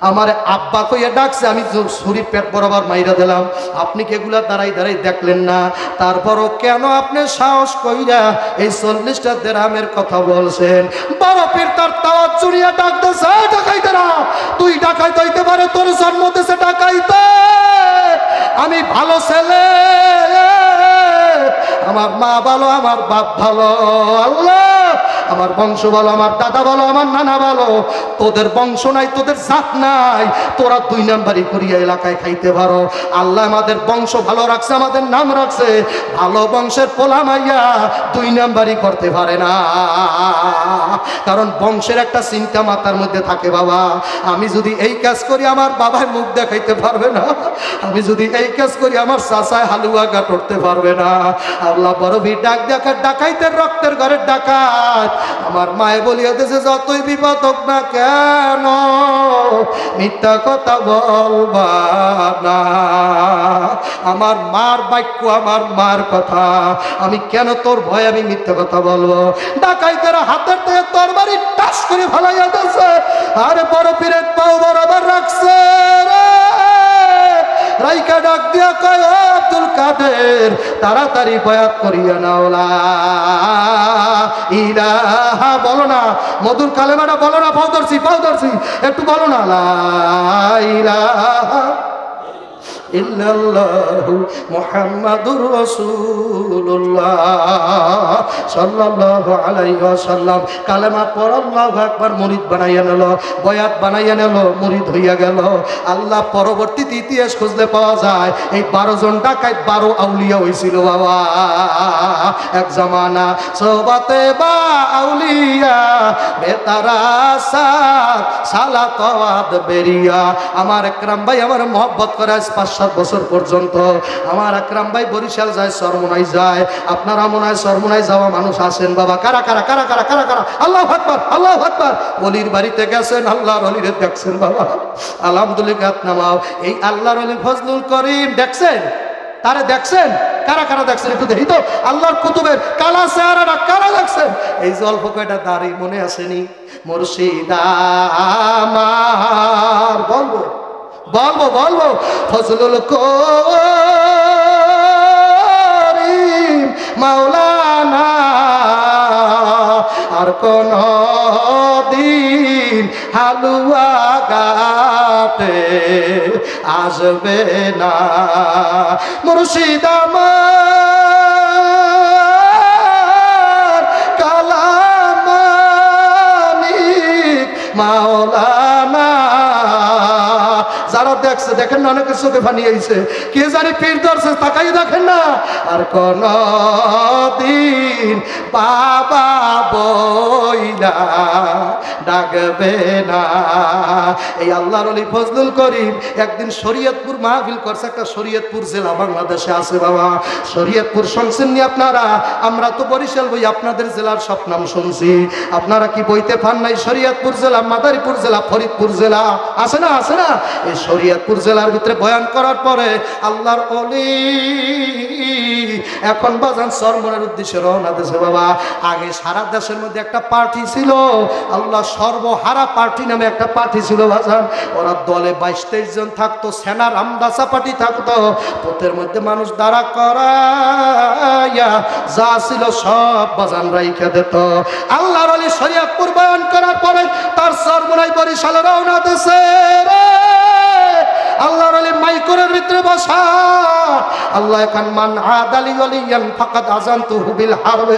আমার আব্বা কইয়া ডাকছে, আমি ছুরি পেট বরাবর মাইরা দিলাম। আপনি কি এগুলা দাঁড়াই দাঁড়াই দেখলেন না? তারপরও কেন আপনি সাহস কইরা এই 40টা দিরহামের কথা বলছেন? বড় পীর তার তাওয়াজ জুড়িয়া ডাকতেছে, ডাকাইতেরা, তুই ডাকাইত হইতে পারে, তোর জন্ম দিয়েছে ডাকাইতে। আমি ভালো ছেলে, আমার মা ভালো, আমার বাপ ভালো, আল্লাহ আমার বংশ ভালো, আমার দাদা ভালো, আমার নানা ভালো। তোদের বংশ নাই, তোদের জাত নাই, তোরা 2 নাম্বারি করিয়া এলাকায় খাইতে পারো। আল্লাহ আমাদের বংশ ভালো রাখছে, আমাদের নাম রাখছে। ভালো বংশের পোলা মাইয়া 2 নাম্বারি করতে পারে না, কারণ বংশের একটা চিন্তা মাথার মধ্যে থাকে। বাবা, আমি যদি এই কাজ করি আমার বাবায় মুখ দেখাইতে পারবে না, আমি যদি এই কাজ করি আমার চাচায় হালুয়া গাট উঠতে পারবে না। আল্লাহ বড় বীর ডাক দেখা, ডাকাইতের রক্তের ঘরের ডাকাত। আমার মায়ে বলিয়া দিয়েছে, যতই বিপদ হোক না কেন মিথ্যা কথা বলবা না। আমার মার বাক্য, আমার মার কথা, আমি কেন তোর ভয় আমি মিথ্যা কথা বলবো? ডাকাইতের হাতের থেকে তরবারি টাস করে ফেলাইয়া দিয়েছে, আরে বড় পীরের পাও বরাবর রাখছে রাইকা ডাক দিয়া কয়, ও আব্দুল কাদের, তাড়াতাড়ি বয়াত করিয়া নাও লা ইলাহা, বলো না মধুর কালেমাটা, বলো না, পাও ধরছি একটু বলো না, লা ইলাহা ইল্লাল্লাহু মুহাম্মাদুর রাসূলুল্লাহ সাল্লাল্লাহু আলাইহি ওয়াসাল্লাম। কালেমা পড়, আল্লাহু আকবার, মুরিদ বানাইয়া নিল, বয়াত বানাইয়া নিল, মুরিদ হইয়া গেল। আল্লাহ পরবর্তীতে ইতিহাস খুঁজলে পাওয়া যায় এই 12 জন ডাকাত 12 আউলিয়া হইছিল। বাবা, এক জামানা সোহবতে বা আউলিয়া বেতারা সালাতওয়াদ বেরিয়া। আমার একরাম ভাই আমার মহব্বত করে 5-7 বছর পর্যন্ত। আমার আকরাম ভাই বরিশাল যায়, চরমোনাই যায়। আপনারা মনে হয় চরমোনাই যাওয়া মানুষ আছেন। বাবা, কারা কারা কারা কারা কারা কারা আল্লাহু আকবার, আল্লাহু আকবার। ওলির বাড়িতে গেছেন, আল্লাহর ওলিরে দেখছেন। বাবা, আলহামদুলিল্লাহ, নামাও। এই আল্লাহর ওলি ফজলুল করিম দেখছেন, তারে দেখছেন? কারা কারা দেখছেন একটু দেখি তো। আল্লাহর কুতুবের কালা চেহারাটা কারা দেখছেন? এই যে অল্প কয়টা দাড়ি মনে আসেনি? মুর্শিদ আমার, বলবো বলবো বলবো, ফজলুল করিম মাওলানা আর কোন দিন হালুয়া গাতে আসবে না। মুর্শিদ আমার কালামানিক মাওলানা। যারা দেখছে দেখেন না, অনেকের চোখে পানি আইছে, কে জানি পীর ধরছে, তাকাই দেখেন না। আর কোন দিন বাবা বইলা ডাকবে না। এই আল্লাহর ওলি ফজলুল করিম একদিন শরীয়তপুর মাহফিল করছে। একটা শরীয়তপুর জেলা বাংলাদেশে আছে। বাবা, শরীয়তপুর শুনছেন নি আপনারা? আমরা তো বরিশাল বই, আপনাদের জেলার সব নাম শুনছি। আপনারা কি বইতে পান নাই? শরীয়তপুর জেলা, মাদারীপুর জেলা, ফরিদপুর জেলা আছে না? আছে না? এই শরীয়তপুর জেলার ভিতরে বয়ান করার পরে আল্লাহর ওলি এখন বাজান চরমনের উদ্দেশ্যে রওনা দিয়েছে। বাবা, আগে সারা দেশের মধ্যে একটা পার্টি ছিল, আল্লাহ সর্বহারা পার্টি নামে একটা পার্টি ছিল বাজান। ওরা দলে 22-23 জন থাকতো, সেনা রামদাসা পার্টি থাকতো। পোতের মধ্যে মানুষ দাঁড়া করাইয়া যা ছিল সব বাজান রাইখা দিত। আল্লাহর ওলি শরীয়তপুর বয়ান করার পরে তার চরমনাই বরিশালে রওনা দিয়েছে। আল্লাহর ওলি মাইকের ভিতরে বসা, আল্লাহ কান মান আদালি ওলিয়ান ফাকাদ আযানতুহু বিল হারব।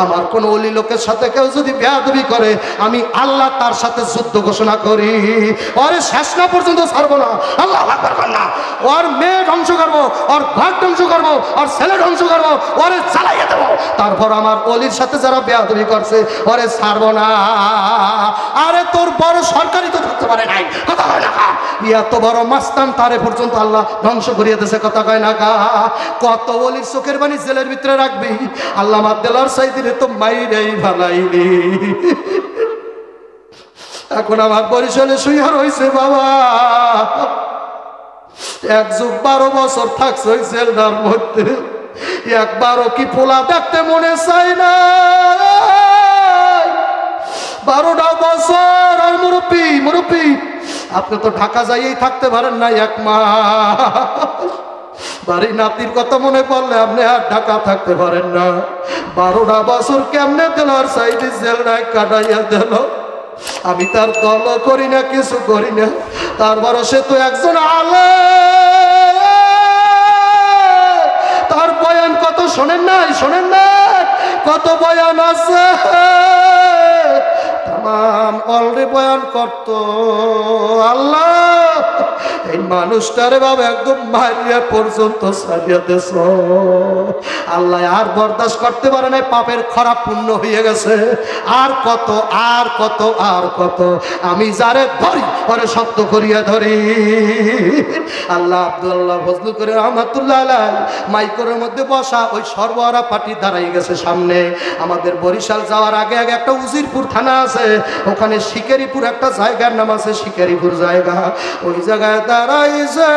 আমার কোন ওলি লোকের সাথে কেউ যদি বেয়াদবি করে, আমি আল্লাহ তার সাথে যুদ্ধ ঘোষণা করি। ওরে শেষ না পর্যন্ত ছাড়বো না। আল্লাহু আকবার কর না। ওর মেয়ে ধ্বংস করবো, ওর ঘর ধ্বংস করবো, ওর ছেলে ধ্বংস করবো, ওরে জ্বালাইয়া দেবো। তারপর আমার ওলির সাথে যারা বেয়াদবি করছে ওরে ছাড়বো না। আরে তোর বড় সরকারি তো থাকতে পারে নাই, কথা হয় না? এত বড় মাস্তান, তারে পর্যন্ত আল্লাহ ধ্বংস করিয়ে দিয়েছে, কথা কয় না কা? কত ওলির চোখের বাণী জেলের ভিতরে রাখবি। আল্লাহ মাদ্দেলার সাইদিনে তো মাইরেই ভালাইলি। এখন আমার বরিশালে শুইয়া রয়েছে। বাবা, 1 যুগ 12 বছর থাকছে ওই জেলটার মধ্যে, একবারও কি পোলা দেখতে মনে চাই না? 12টা বছর আর মুরব্বী আপনি তো ঢাকা যাইয়েই থাকতে পারেন না 1 মাস। বাড়ি নাতির কথা মনে পড়লে আপনি আর ঢাকা থাকতে পারেন না। 12টা বছর কেমনে দিল আর সাইডে জেলটায় কাটাইয়া দিল। আমি তার দল করি না, কিছু করি না, তারপরও সে তো একজন আলেম। তার বয়ান কত শোনেন নাই? শোনেন না কত বয়ান আছে, তাম অলরে বয়ান করত। আল্লাহ এই মানুষটারে বাবা একদম মারিয়া পর্যন্ত ছাড়িয়া দেশ। আল্লাহ আর বরদাস্ত করতে পারে না, পাপের খরা পূর্ণ হয়ে গেছে। আর কত, আর কত, আর কত, আমি যারে ধরি ওরে শক্ত করিয়া ধরি। আল্লাহ আব্দুল্লাহ ফজলু করে রহমাতুল্লাহ আলাইহি মাইকোরের মধ্যে বসা, ওই সর্বহারা পার্টি দাঁড়াই গেছে সামনে। আমাদের বরিশাল যাওয়ার আগে আগে একটা উজিরপুর থানা আছে, ওখানে শিকারিপুর একটা জায়গার নাম আছে, শিকারিপুর জায়গা। ওই জায়গায় দাঁড়াইছে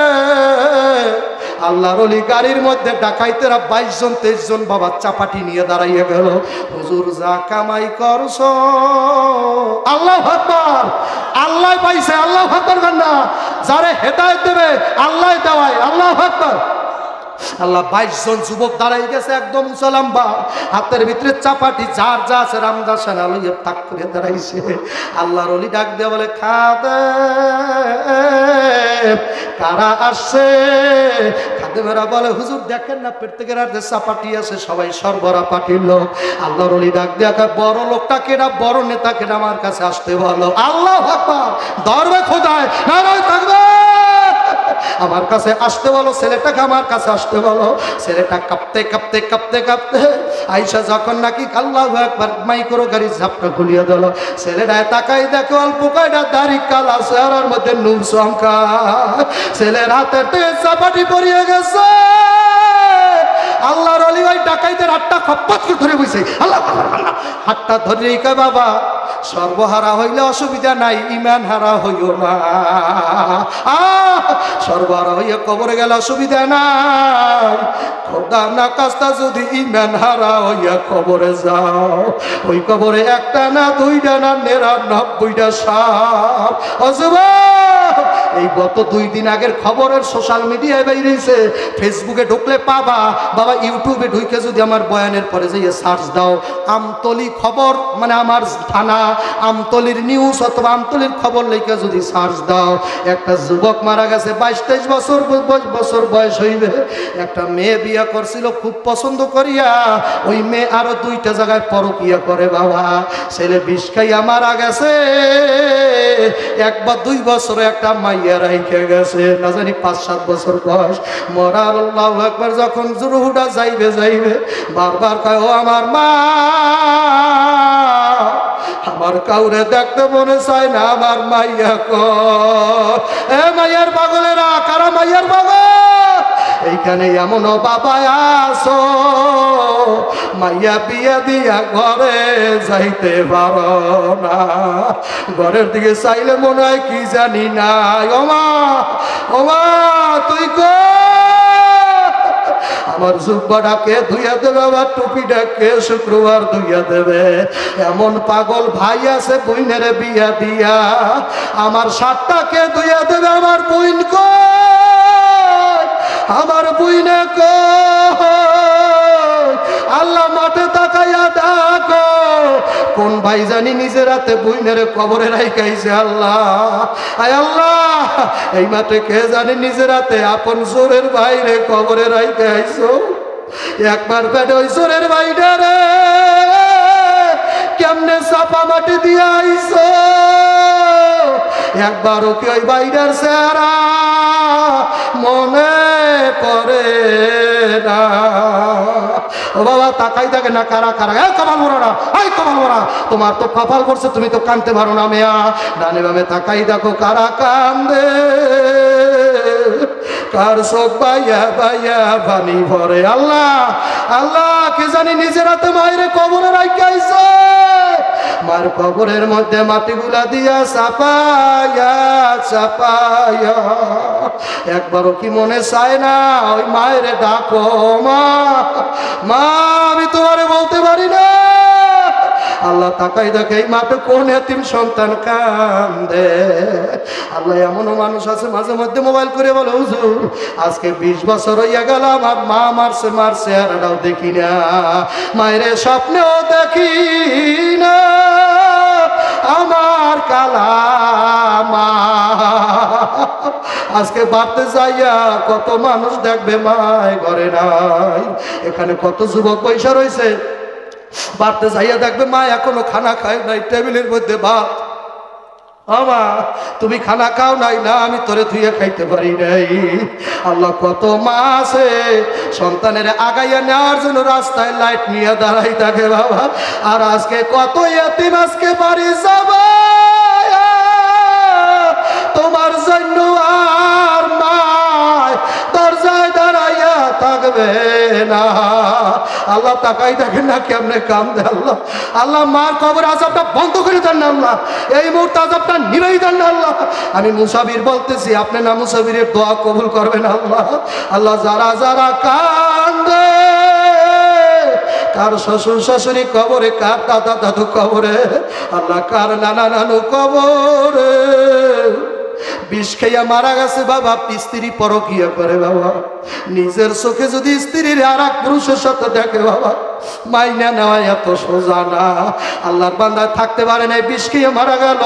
আল্লাহর ওলি। গাড়ির মধ্যে ডাকাইতেরা 22 জন 23 জন বাবা চাপাটি নিয়ে দাঁড়াইয়া গেল। হুজুর যা কামাই করছো, আল্লাহু আকবার, আল্লাহ পাইছে, আল্লাহু আকবার না, যারে হেদায়েত দেবে আল্লাহ দেওয়ায়, আল্লাহু আকবার। আল্লাহ 22 জন যুবক দাঁড়াই গেছে, একদম উঁচা লম্বা, হাতের ভিতরে চাপাটি, যার যা আছে রামদাস সেনা লইয়া তাক করে দাঁড়াইছে। আল্লাহর ওলি ডাক দিয়ে বলে, খাদেম কারা আসছে? খাদেমেরা বলে, হুজুর দেখেন না প্রত্যেকের হাতে চাপাটি আছে, সবাই সরবরা পাটির লোক। আল্লাহর ওলি ডাক দিয়ে, বড় লোকটা কেডা, বড় নেতা কেডা, আমার কাছে আসতে বলো। আল্লাহু আকবার, দরবে খোদায় নারায়ে তাকবীর, আমার কাছে আসতে বলো, ছেলেটাকে আমার কাছে আসতে বলো। ছেলেটা কাঁপতে কাঁপতে কাঁপতে কাঁপতে আইসা যখন নাকি আল্লাহু আকবার মাইক্রো গাড়ি ঝাপটা খুলিয়ে দিল, ছেলেটা তাকাই দেখো অল্প কয়টা দাড়ি, কালা চেহারার মধ্যে নূর চমকা। ছেলের হাতের থেকে চাপাটি পড়িয়ে গেছে। আল্লাহর ওলি ওই ডাকাইতের হাতটা খপ্পত করে ধরে বইছে। আল্লাহ হাতটা ধরেই কয়, বাবা সর্বহারা হইলে অসুবিধা নাই, ইমান হারা হইও না। সর্বহারা হইয়া কবরে গেলে অসুবিধা নাই, খোদা না কাস্তা যদি ইমান হারা হইয়া কবরে যাও, ওই কবরে একটা না, দুইটা না, 99টা সাপ। এই গত 2 দিন আগের খবরের সোশ্যাল মিডিয়ায় বেরিয়েছে, ফেসবুকে ঢুকলে পাবা বাবা, ইউটিউবে ঢুকে যদি আমার বয়ানের পরে যে সার্চ দাও, আমতলি খবর, মানে আমার থানা আমতলির নিউজ অথবা আমতলির খবর লেখা যদি সার্চ দাও, একটা যুবক মারা গেছে, 22-23 বছর বয়স হইবে। একটা মেয়ে বিয়ে করছিল খুব পছন্দ করিয়া, ওই মেয়ে আরো 2টা জায়গায় পরকিয়া করে বাবা। ছেলে বিষ খাইয়া মারা গেছে, 1 বা 2 বছরে একটা মাইয়া রাইখে গেছে, না জানি 5-7 বছর বয়স। মরার আল্লাহু আকবার যখন জুরুহুটা যাইবে বারবার কয়, ও আমার মা, আমার কাউরে দেখতে মনে চায় না, আমার মাইয়া কই? এ মাইয়ার পাগলেরা, কারা মাইয়ার পাগল? এইখানে এমনও বাবা আসো, মাইয়া বিয়া দিয়া ঘরে যাইতে পারো না, ঘরের দিকে চাইলে মনে হয় কি জানি না। ওমা ওমা তুই কো, আমার জুব্বাটাকে ধুইয়া দেবে, আমার টুপিটাকে শুক্রবার ধুইয়া দেবে। এমন পাগল ভাই আছে বইনের বিয়া দিয়া, আমার শার্টটাকে ধুইয়া দেবে, আমার বইন কই, আমার বইনে কই? আল্লাহ মাঠে তাকাইয়া ডাকো, কোন ভাই জানি নিজের হাতে বইনের কবরে রাইখাইছে। আল্লাহ আয় আল্লাহ, এই মাঠে কে জানি নিজের হাতে আপন জোরের বাইরে কবরে রাইখাইছো। একবার পেটে ওই জোরের বাইরে রে কেমনে চাপা মাটি দিয়ে আইছো, একবারও কি ওই বাইরের চেহারা মনে পড়ে না? ও বাবা তাকাই থাকে না, কারা কারা? কপাল ভরা না, এই কপাল ভরা, তোমার তো কপাল পড়ছে, তুমি তো কানতে পারো না মেয়া। ডানে বামে তাকাই দেখো কারা কান্দে, কার চোখ বাইয়া বাইয়া পানি ভরে। আল্লাহ আল্লাহ, কে জানি নিজের হাতে মায়ের কবরে রাখাইছে, মার কবরের মধ্যে মাটিগুলা দিয়া চাপাইয়া চাপাইয়া। একবারও কি মনে চায় না ওই মায়ের ডাকো, মা মা, আমি তোমারে বলতে পারি না, আল্লাহ তাকাই দেখে এই মাঠে কোন এতিম সন্তান কান্দে। আল্লাহ এমনও মানুষ আছে মাঝে মধ্যে মোবাইল করে বলে হুজুর আজকে 20 বছর হইয়া গেল আমার মা মারছে চেহারাটাও দেখি না, মায়ের স্বপ্নেও দেখি না আমার কালা মা। আজকে বাড়তে যাইয়া কত মানুষ দেখবে মায় ঘরে নাই। এখানে কত যুবক পয়সা রয়েছে, বাড়তে যাইয়া দেখবে মা এখনো খানা খায় নাই, টেবিলের মধ্যে ভাত। আমা তুমি খানা খাও নাই, না আমি তোরে ধুয়ে খাইতে পারি নাই। আল্লাহ কত মা আছে সন্তানের আগাইয়া নেওয়ার জন্য রাস্তায় লাইট নিয়ে দাঁড়াই থাকে বাবা। আর আজকে কত এতিম আজকে বাড়ি যাবা তোমার জন্য আর মা দরজায় দাঁড়াইয়া থাকবে না। আল্লাহ তাকাই দেখেন না কেমনে কান্দে। আল্লাহ আল্লাহ মার কবর আযাবটা বন্ধ করে দেন না আল্লাহ, এই মুহূর্তে আযাবটা নিভাই দেন না আল্লাহ। আমি মুসাফির বলতেছি, আপনি না মুসাফিরের দোয়া কবুল করবেন আল্লাহ। আল্লাহ যারা যারা কান্দে, কার শ্বশুর শাশুড়ি কবরে, কার দাদা দাদু কবরে, আল্লাহ কার নানা নানু কবরে, বিষ খাইয়া মারা গেছে বাবা, স্ত্রী পরকিয়া করে বাবা, নিজের চোখে যদি স্ত্রীর আর এক পুরুষের সাথে দেখে বাবা, মাইনা নেওয়া এত সোজা না। আল্লাহর বান্দা থাকতে পারে নাই, বিষ খেয়ে মারা গেল।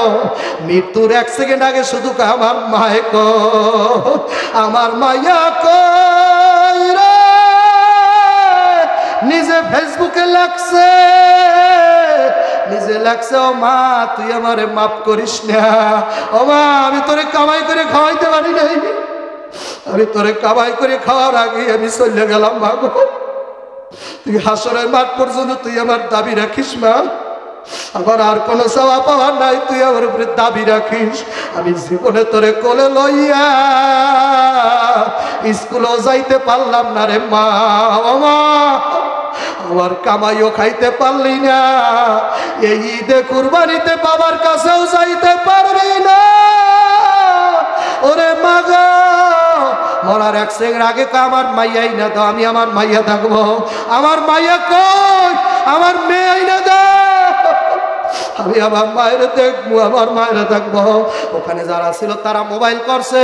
মৃত্যুর 1 সেকেন্ড আগে শুধু আমার মায়ে আমার মাইয়া কই রে, নিজে ফেসবুকে লাগছে, নিজে লাগছে ও মা তুই আমারে মাফ করিস না, ও মা আমি তোরে কামাই করে খাওয়াইতে পারি নাই, আমি তোরে কামাই করে খাওয়ার আগে আমি চলে গেলাম মা গো, তুই হাসরের মাঠ পর্যন্ত তুই আমার দাবি রাখিস মা, আমার আর কোনো চাওয়া পাওয়ার নাই, তুই আমার উপরে দাবি রাখিস। আমি জীবনে তোরে কোলে লইয়া স্কুলেও যাইতে পারলাম না রে মা, ও মা আমার কামাইও খাইতে পারলি না, এই ঈদে কুরবানিতে বাবার কাছেও যাইতে পারবি না, ওরে মা গো মরার 1 সেকেন্ড আগে আমার মাইয়াই না তো আমি আমার মাইয়া থাকবো, আমার মাইয়া কই, আমার মেয়ে আইনা দে, আমি আমার মায়ের দেখবো, আমার মায়েরা দেখবো। ওখানে যারা ছিল তারা মোবাইল করছে,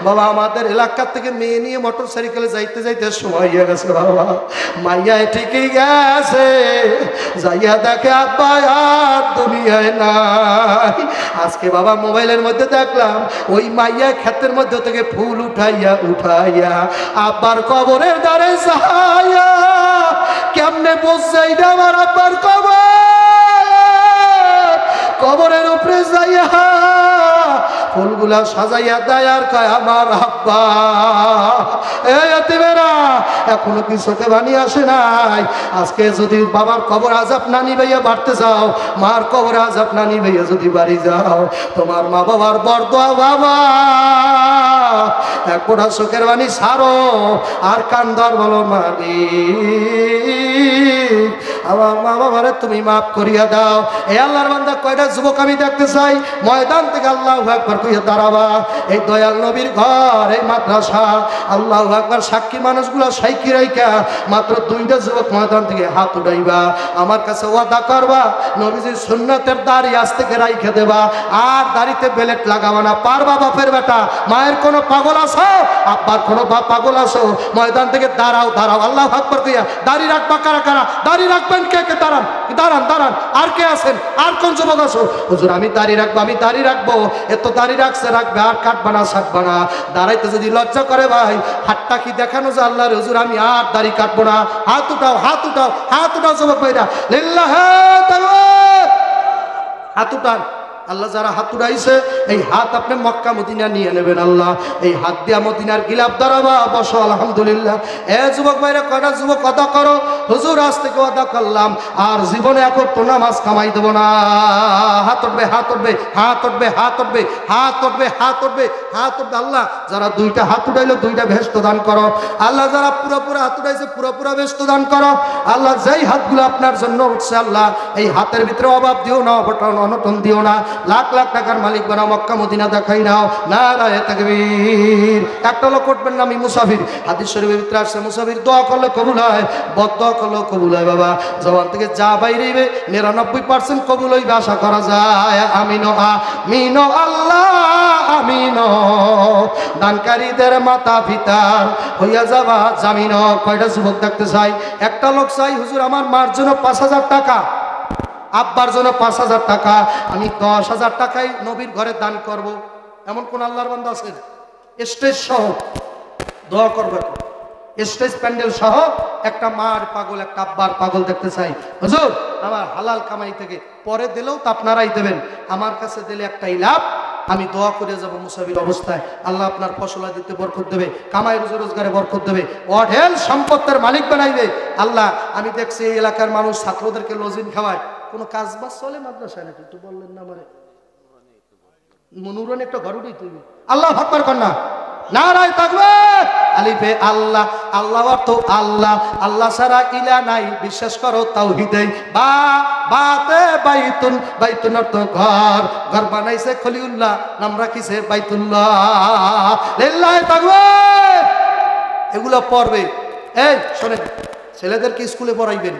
বাবা আমাদের এলাকার থেকে মেয়ে নিয়ে মোটর সাইকেলে যাইতে যাইতে সময় হয়ে গেছে বাবা, মাইয়া ঠিকই গেছে, যাইয়া দেখে আব্বা আর দুনিয়ায় নাই। আজকে বাবা মোবাইলের মধ্যে দেখলাম ওই মাইয়া ক্ষেতের মধ্যে থেকে ফুল উঠাইয়া উঠাইয়া আব্বার কবরের দ্বারে যাইয়া কেমনে বসছে এটা আমার আব্বার কবর, কবরের উপরে যাইয়া ফুলগুলা সাজাইয়া দেয় আর কয় আমার আব্বা। এই এতিমেরা এখনো কি চোখে পানি আসে নাই? আজকে যদি বাবার কবর আযাব না নিবাইয়া বাড়তে যাও, মার কবর আযাব না নিবাইয়া যদি বাড়ি যাও, তোমার মা বাবার বরদোয়া বাবা এক ফোঁটা চোখের পানি ছাড়ো আর কান্দার বলো মালিক আমার মা বাবারে তুমি মাফ করিয়া দাও। এই আল্লাহর বান্দা কয়টা যুবক আমি দেখতে চাই ময়দান থেকে আল্লাহু আকবার কইয়া দাঁড়াবা। এই দয়াল নবীর ঘর, এই মাদ্রাসা, আল্লাহু আকবার সাক্ষী মানুষগুলো সাইকি রাইকা মাত্র 2টা যুবক ময়দান থেকে হাত উঠাইবা, আমার কাছে ওয়াদা করবা নবীজির সুন্নতের দাড়ি আজ থেকে রাইখে দেবা, আর দাড়িতে বেলেট লাগাবা না। পারবা বাপের বেটা, মায়ের কোনো পাগল আছো, আব্বার কোনো পাগল আছো, ময়দান থেকে দাঁড়াও দাঁড়াও আল্লাহু আকবার কইয়া দাড়ি রাখবা। কারা কারা দাড়ি রাখবেন? কে কে দাঁড়ান দাঁড়ান দাঁড়ান। আর কে আছেন? আর কোন যুবক আছো? হুজুর আমি দাড়ি রাখবো, আমি দাড়ি রাখবো। এত দাড়ি রাখছে রাখবে, আর কাটবা না ছাটবা না। দাঁড়াইতে যদি লজ্জা করে ভাই, হাতটা কি দেখানো যে আল্লাহর হুজুর আমি আর দাড়ি কাটবো না। হাত উঠাও, হাত উঠাও, হাত উঠাও যুবক ভাইরা, লিল্লাহি তাকবীর, হাত উঠান। আল্লাহ যারা হাত উঠাইছে এই হাত আপনি মক্কা মদিনা নিয়ে নেবেন। আল্লাহ এই হাত দিয়া মদিনার গিলাফ দাঁড়াবা, বসো আলহামদুলিল্লাহ। এ যুবক ভাইরা কয়টা যুবক কথা করো, হুজুর আজ থেকে ওয়াদা করলাম আর জীবনে এখন তো নামাজ কামাই দেবো না। হাত উঠবে, হাত উঠবে, হাত উঠবে, হাত উঠবে, হাত উঠবে, হাত উঠবে, হাত উঠবে। আল্লাহ যারা 2টা হাত উঠাইলো 2টা বেহেশত দান করো। আল্লাহ যারা পুরোপুরা হাত উঠাইছে পুরোপুরা বেহেশত দান করো। আল্লাহ যেই হাতগুলো আপনার জন্য উঠছে আল্লাহ এই হাতের ভিতরে অভাব দিও না, অনটন দিও না। লাখ লাখ টাকার মালিক বানাও, মক্কা মদিনা দেখাই নাও, নারায়ে তাকবীর। একটা লোক উঠবেন না, আমি মুসাফির। হাদিস শরীফের ভিতরে আসছে মুসাফির দোয়া করলে কবুল হয়, বদদোয়া করলে কবুল হয়। বাবা জবান থেকে যা বাইরেবে 99% কবুল হইবে আশা করা যায়। আমিনো আমিনো আল্লাহ আমিনো। দানকারীদের মাতা পিতার হইয়া যাবা জামিন। কয়টা যুবক দেখতে চাই? একটা লোক চাই হুজুর আমার মার জন্য 5000 টাকা, আব্বার জন্য 5000 টাকা, আমি 10,000 টাকাই নবীর ঘরে দান করব। এমন কোন আল্লাহর বান্দা আছেন? স্টেজ সহ দোয়া করবে, স্টেজ প্যান্ডেল সহ একটা মার পাগল, একটা আব্বার পাগল দেখতে চাই। হুজুর আমার হালাল কামাই থেকে পরে দিলেও তো আপনারাই দেবেন, আমার কাছে দিলে একটাই লাভ, আমি দোয়া করে যাব মুসাফির অবস্থায়, আল্লাহ আপনার ফসলা দিতে বরকত দেবে, কামাই রোজগারে বরকত দেবে, অঢেল সম্পত্তির মালিক বানাইবে আল্লাহ। আমি দেখছি এই এলাকার মানুষ ছাত্রদেরকে লজিন খাওয়ায়, কোনো কাজ বাজ চলে মাদ্রাসায় নাকি? একটু বললেন না আমারে? মনুরন একটা ঘর উঠেই তুলবে, আল্লাহ আকবার কন্যা, নারায়ে তাকবীর। আলিফে আল্লাহ, আল্লাহ অর্থ আল্লাহ, আল্লাহ ছাড়া ইলা নাই, বিশ্বাস করো তাওহীদে। বা বাতে বাইতুন, বাইতুন অর্থ ঘর, ঘর বানাইছে খলিউল্লাহ, নাম রাখিছে বাইতুল্লাহ। লিল্লাহি তাকবীর। এগুলো পড়বে। এই শোনেন, ছেলেদেরকে স্কুলে পড়াইবেন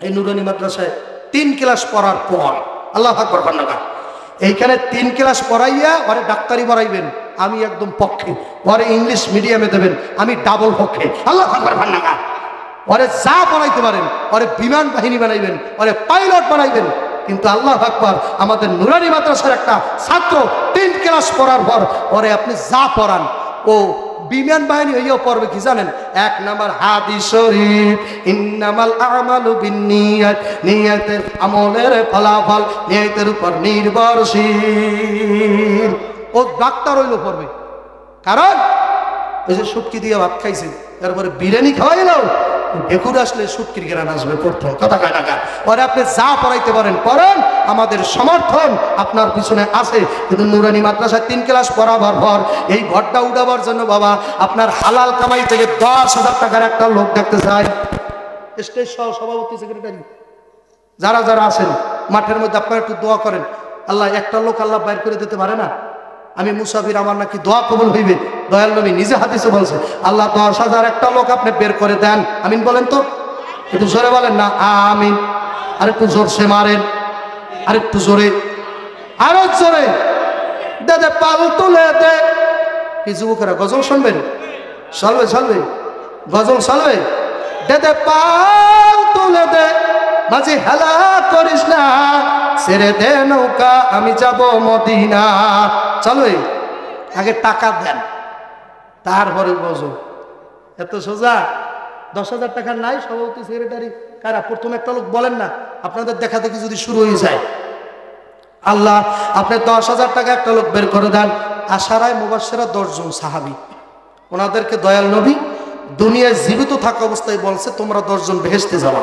এই নুরানি মাদ্রাসায় 3 ক্লাস পড়ার পর, আল্লাহ আকবার কন্যা, এইখানে 3 ক্লাস পড়াইয়া ওরে ডাক্তারি পড়াইবেন, আমি একদম পক্ষে। ওরে ইংলিশ মিডিয়ামে দেবেন, আমি ডাবল পক্ষে। আল্লাহ আকবার কন্যা। ওরে যা পড়াইতে পারেন, ওরে বিমান বাহিনী বানাইবেন, ওরে পাইলট বানাইবেন। কিন্তু আল্লাহ আকবার, আমাদের নুরানি মাদ্রাসার একটা ছাত্র 3 ক্লাস পড়ার পর ওরে আপনি যা পড়ান ও বিমান বাহিনী হইয়াও পড়বে কি জানেন? 1 নাম্বার হাদিস শরীফ, ইন্নামাল আমালু বিন্নিয়াত, নিয়তের আমলের ফলাফল নিয়তের উপর নির্ভরশীল। ও ডাক্তার হইলো পড়বে, কারণ ওই যে শুটকি দিয়ে ভাত খাইছে, তারপরে বিরিয়ানি খাওয়াইলো, একুর আসলে শুটকির গ্রান আসবে প্রথম কথা কয় টাকা। পরে আপনি যা পড়াইতে পারেন পড়েন, আমাদের সমর্থন আপনার পিছনে আছে। কিন্তু নুরানি মাদ্রাসায় 3 ক্লাস পড়াবার পর এই ঘরটা উঠাবার জন্য বাবা আপনার হালাল কামাই থেকে 10,000 টাকার একটা লোক দেখতে চাই। স্টেজ সহ সভাপতি, সেক্রেটারি যারা যারা আছেন মাঠের মধ্যে, আপনারা একটু দোয়া করেন, আল্লাহ একটা লোক আল্লাহ বাইর করে দিতে পারে না? আমি মুসাফির, আমার নাকি দোয়া কবুল হইবে। দয়াল নবী নিজে হাদিসে বলছে, আল্লাহ 10,000 একটা লোক আপনি বের করে দেন। আমিন বলেন তো, একটু জোরে বলেন না আমিন। আরেকটু জোরসে মারেন, আরেকটু জোরে, আরো জোরে। দে দে পাল তুলে দে। কি যুবকেরা গজল শুনবেন? চলবে চলবে, গজল চলবে। দে দে পাল তুলে দে, মাঝে হেলা করিস না, ছেড়ে দে নৌকা আমি যাব মদিনা। চলো আগে টাকা দেন, তারপরে গজল। এত সোজা? 10,000 টাকা নাই সভাপতি, সেক্রেটারি কারা? প্রথম একটা লোক বলেন না, আপনাদের দেখা দেখি যদি শুরু হয়ে যায়। আল্লাহ আপনি 10,000 টাকা একটা লোক বের করে দেন। আশারায় মুবাশশিরা 10 জন সাহাবী, ওনাদেরকে দয়াল নবী দুনিয়ায় জীবিত থাকা অবস্থায় বলছে তোমরা 10 জন বেহেশতে যাবা।